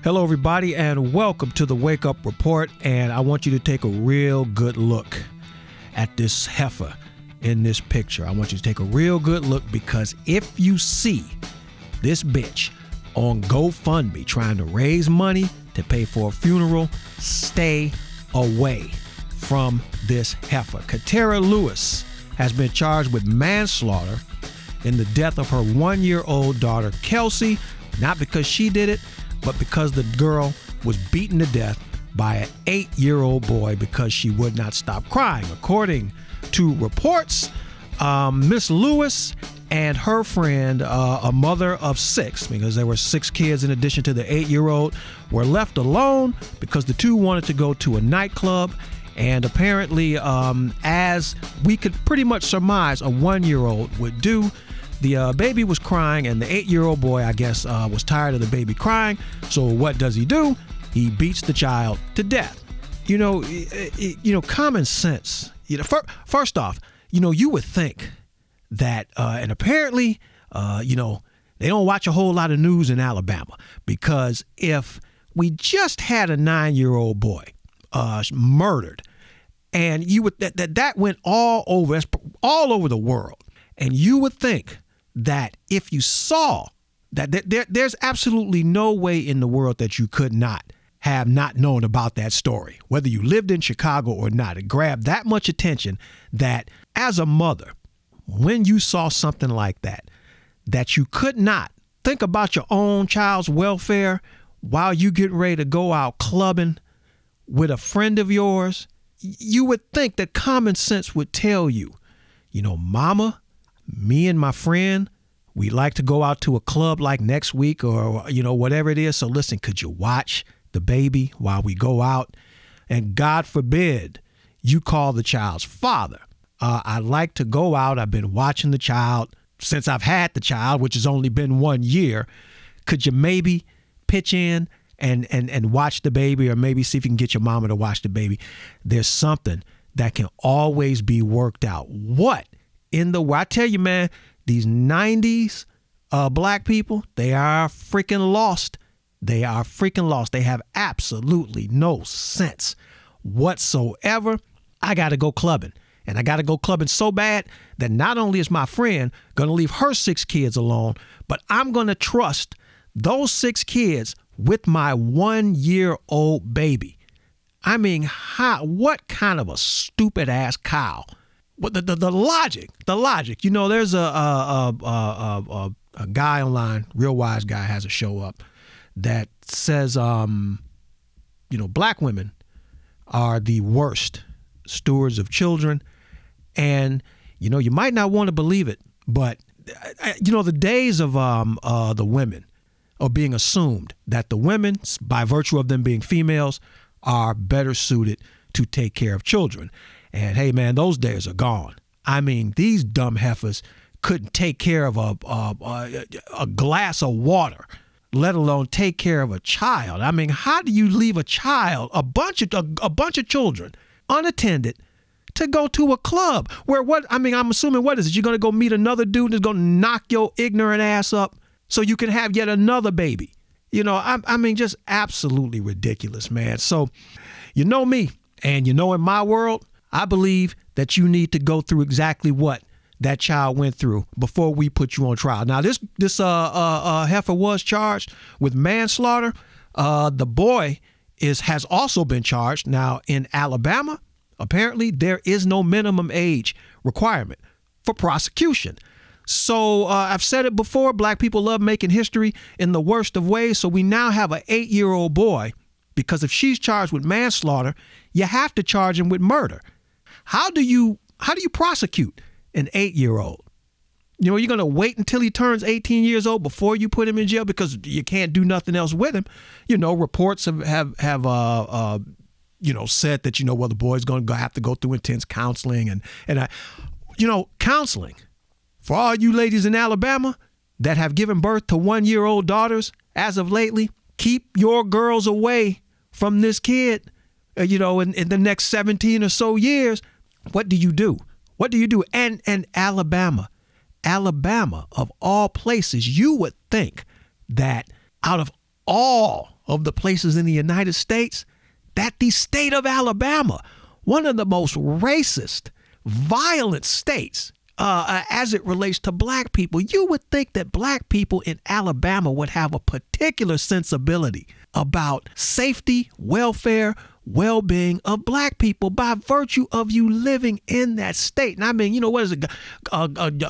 Hello, everybody, and welcome to the Wake Up Report. And I want you to take a real good look at this heifer in this picture. I want you to take a real good look, because if you see this bitch on GoFundMe trying to raise money to pay for a funeral, stay away from this heifer. Katera Lewis has been charged with manslaughter in the death of her 1-year-old daughter, Kelsey, not because she did it, but because the girl was beaten to death by an 8-year-old boy because she would not stop crying. According to reports, Miss Lewis and her friend, a mother of 6, because there were 6 kids in addition to the 8-year-old, were left alone because the two wanted to go to a nightclub. And apparently, as we could pretty much surmise a 1-year-old would do, the baby was crying, and the 8-year-old boy, I guess, was tired of the baby crying. So what does he do? He beats the child to death. Common sense. First off, you would think that, and apparently, they don't watch a whole lot of news in Alabama, because if we just had a 9-year-old boy murdered, and you would that went all over the world, and you would think that if you saw that there's absolutely no way in the world that you could not have not known about that story, whether you lived in Chicago or not. It grabbed that much attention that as a mother, when you saw something like that you could not think about your own child's welfare while you get ready to go out clubbing with a friend of yours, you would think that common sense would tell you, mama, me and my friend, we like to go out to a club like next week or, whatever it is. So listen, could you watch the baby while we go out? And God forbid you call the child's father. I like to go out. I've been watching the child since I've had the child, which has only been 1 year. Could you maybe pitch in and watch the baby, or maybe see if you can get your mama to watch the baby? There's something that can always be worked out. What I tell you, man, these 90s black people, they are freaking lost. They are freaking lost. They have absolutely no sense whatsoever. I got to go clubbing. And I got to go clubbing so bad that not only is my friend going to leave her 6 kids alone, but I'm going to trust those 6 kids with my 1-year-old baby. I mean, what kind of a stupid ass cow? But the logic. There's a guy online, real wise guy, has a show up that says, black women are the worst stewards of children. And, you might not want to believe it, but, the days of the women are being assumed that the women, by virtue of them being females, are better suited to take care of children. And hey, man, those days are gone. I mean, these dumb heifers couldn't take care of a glass of water, let alone take care of a child. I mean, how do you leave a child, a bunch of children, unattended, to go to a club where I'm assuming, what is it? You're going to go meet another dude that's going to knock your ignorant ass up so you can have yet another baby. Just absolutely ridiculous, man. So, me, and in my world, I believe that you need to go through exactly what that child went through before we put you on trial. Now, this heifer was charged with manslaughter. The boy has also been charged. Now, in Alabama, apparently there is no minimum age requirement for prosecution. So I've said it before, black people love making history in the worst of ways. So we now have an 8-year-old boy, because if she's charged with manslaughter, you have to charge him with murder. How do you prosecute an 8-year-old? You're going to wait until he turns 18 years old before you put him in jail because you can't do nothing else with him. Reports have said that, the boy's going to have to go through intense counseling and counseling. For all you ladies in Alabama that have given birth to 1-year-old daughters as of lately, keep your girls away from this kid, in the next 17 or so years. What do you do? And Alabama, of all places, you would think that out of all of the places in the United States that the state of Alabama, one of the most racist, violent states as it relates to black people, you would think that black people in Alabama would have a particular sensibility about safety, welfare, well-being of black people by virtue of you living in that state. And I mean, you know, what is it?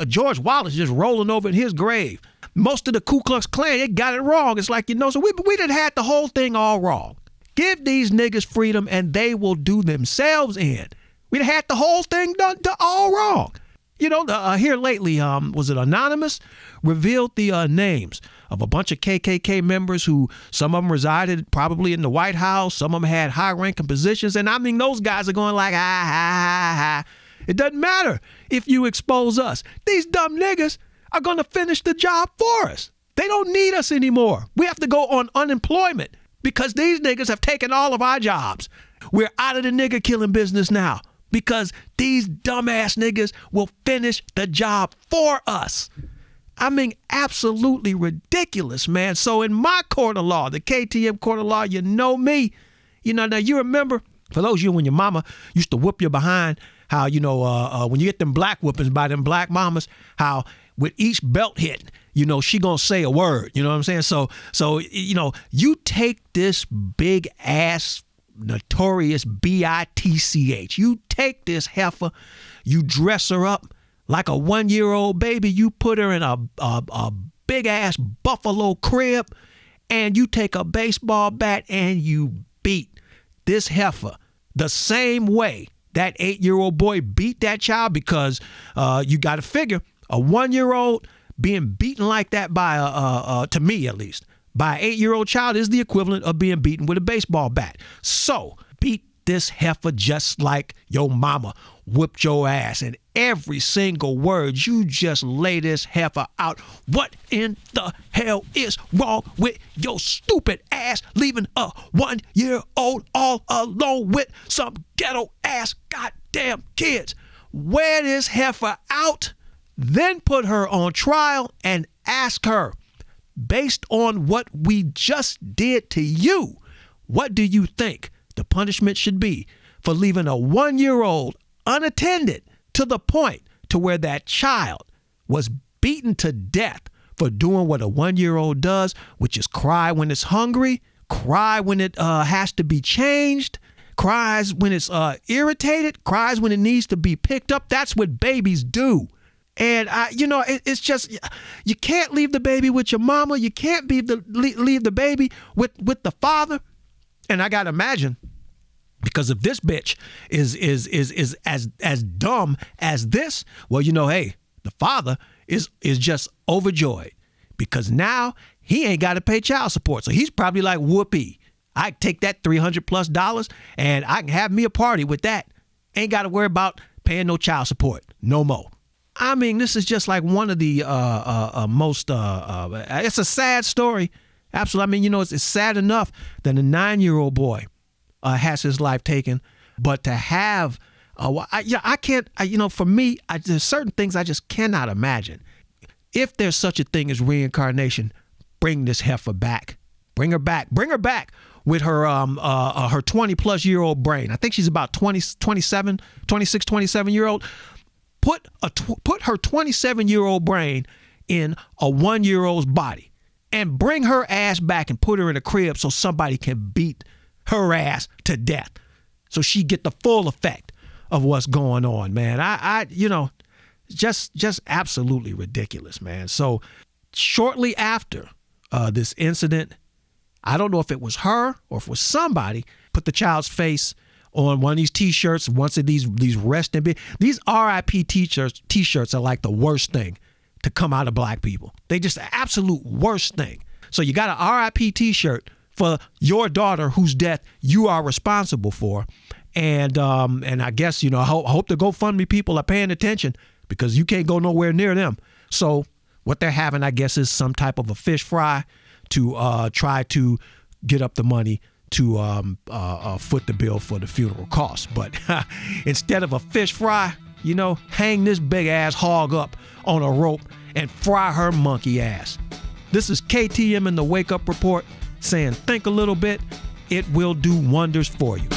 George Wallace just rolling over in his grave. Most of the Ku Klux Klan, they got it wrong. It's like, you know, so we done had the whole thing all wrong. Give these niggas freedom and they will do themselves in. We done had the whole thing done all wrong. You know, here lately, was it Anonymous? Revealed the names of a bunch of KKK members who some of them resided probably in the White House. Some of them had high-ranking positions. And I mean, those guys are going like, It doesn't matter if you expose us. These dumb niggas are going to finish the job for us. They don't need us anymore. We have to go on unemployment because these niggas have taken all of our jobs. We're out of the nigga killing business now because these dumbass niggas will finish the job for us. I mean, absolutely ridiculous, man. So in my court of law, the KTM court of law, you know me. You know, now you remember, for those of you when your mama used to whoop you behind, how, you know, when you get them black whoopings by them black mamas, how with each belt hit, you know, she gonna say a word. You know what I'm saying? So you know, you take this big ass notorious bitch. You take this heifer, you dress her up like a 1-year-old baby. You put her in a big ass buffalo crib, and you take a baseball bat and you beat this heifer the same way that 8-year-old boy beat that child, because you got to figure a 1-year-old being beaten like that by to me at least, by an 8-year-old child is the equivalent of being beaten with a baseball bat. So beat this heifer just like your mama whipped your ass. And every single word, you just lay this heifer out. What in the hell is wrong with your stupid ass leaving a 1-year-old all alone with some ghetto ass goddamn kids? Wear this heifer out, then put her on trial and ask her, based on what we just did to you, what do you think the punishment should be for leaving a 1-year-old unattended to the point to where that child was beaten to death for doing what a 1-year-old does, which is cry when it's hungry, cry when it has to be changed, cries when it's irritated, cries when it needs to be picked up. That's what babies do. And, it's just, you can't leave the baby with your mama. You can't leave the baby with the father. And I got to imagine, because if this bitch is as dumb as this, well, you know, hey, the father is just overjoyed because now he ain't got to pay child support. So he's probably like, whoopee, I take that $300+ and I can have me a party with that. Ain't got to worry about paying no child support no more. I mean, this is just like one of the most, it's a sad story. Absolutely. I mean, you know, it's sad enough that a 9-year-old boy has his life taken, but to have, I can't, for me, there's certain things I just cannot imagine. If there's such a thing as reincarnation, bring this heifer back. Bring her back with her 20-plus-year-old brain. I think she's about 27-year-old. Put her 27-year-old brain in a 1-year-old's body and bring her ass back and put her in a crib so somebody can beat her ass to death so she get the full effect of what's going on, man. Just absolutely ridiculous, man. So shortly after this incident, I don't know if it was her or if it was somebody, put the child's face on one of these T-shirts, once of these rest in peace. These RIP T-shirts are like the worst thing to come out of black people. They just the absolute worst thing. So you got an RIP T-shirt for your daughter whose death you are responsible for. And I guess, I hope the GoFundMe people are paying attention because you can't go nowhere near them. So what they're having, I guess, is some type of a fish fry to try to get up the money to foot the bill for the funeral costs. But instead of a fish fry, hang this big ass hog up on a rope and fry her monkey ass. This is KTM in the Wake Up Report. saying think a little bit, it will do wonders for you.